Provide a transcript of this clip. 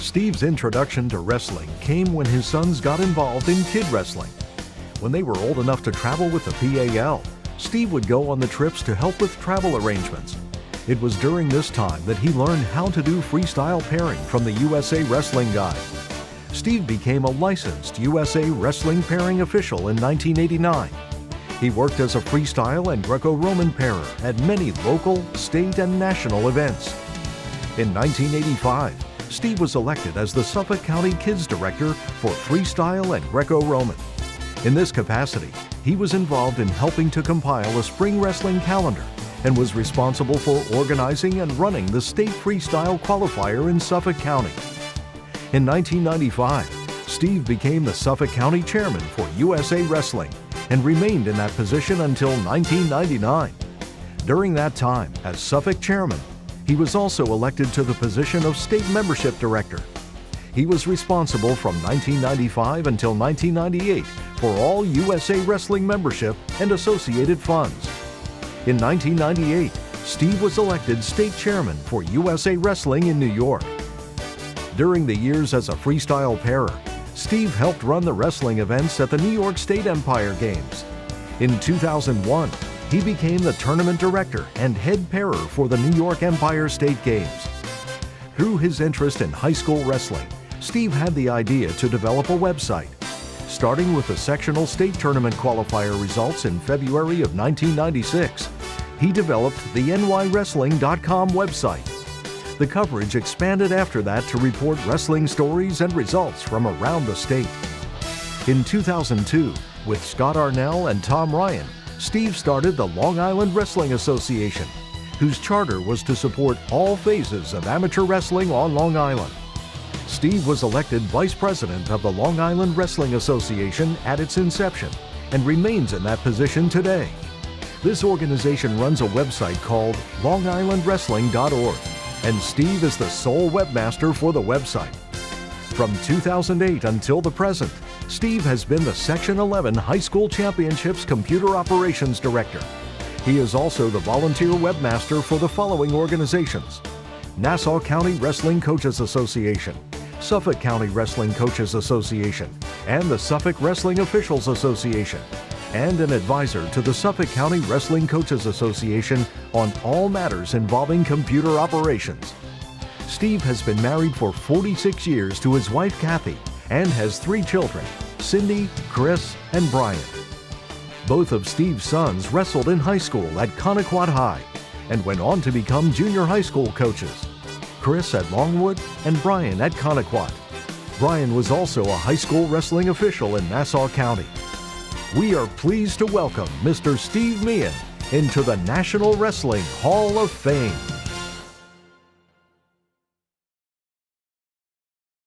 Steve's introduction to wrestling came when his sons got involved in kid wrestling. When they were old enough to travel with the PAL, Steve would go on the trips to help with travel arrangements. It was during this time that he learned how to do freestyle pairing from the USA Wrestling Guide. Steve became a licensed USA Wrestling pairing official in 1989. He worked as a freestyle and Greco-Roman pairer at many local, state, and national events. In 1985, Steve was elected as the Suffolk County Kids Director for Freestyle and Greco-Roman. In this capacity, he was involved in helping to compile a spring wrestling calendar and was responsible for organizing and running the state freestyle qualifier in Suffolk County. In 1995, Steve became the Suffolk County Chairman for USA Wrestling and remained in that position until 1999. During that time, as Suffolk Chairman, he was also elected to the position of State Membership Director. He was responsible from 1995 until 1998 for all USA Wrestling membership and associated funds. In 1998, Steve was elected State Chairman for USA Wrestling in New York. During the years as a freestyle pairer, Steve helped run the wrestling events at the New York State Empire Games. In 2001, he became the tournament director and head pairer for the New York Empire State Games. Through his interest in high school wrestling, Steve had the idea to develop a website. Starting with the sectional state tournament qualifier results in February of 1996, he developed the nywrestling.com website. The coverage expanded after that to report wrestling stories and results from around the state. In 2002, with Scott Arnell and Tom Ryan, Steve started the Long Island Wrestling Association, whose charter was to support all phases of amateur wrestling on Long Island. Steve was elected Vice President of the Long Island Wrestling Association at its inception and remains in that position today. This organization runs a website called longislandwrestling.org, and Steve is the sole webmaster for the website. From 2008 until the present, Steve has been the Section 11 High School Championships Computer Operations Director. He is also the volunteer webmaster for the following organizations: Nassau County Wrestling Coaches Association, Suffolk County Wrestling Coaches Association, and the Suffolk Wrestling Officials Association, and an advisor to the Suffolk County Wrestling Coaches Association on all matters involving computer operations. Steve has been married for 46 years to his wife Kathy and has 3 children, Cindy, Chris, and Brian. Both of Steve's sons wrestled in high school at Connequot High and went on to become junior high school coaches. Chris at Longwood and Brian at Connequot. Brian was also a high school wrestling official in Nassau County. We are pleased to welcome Mr. Steve Meehan into the National Wrestling Hall of Fame.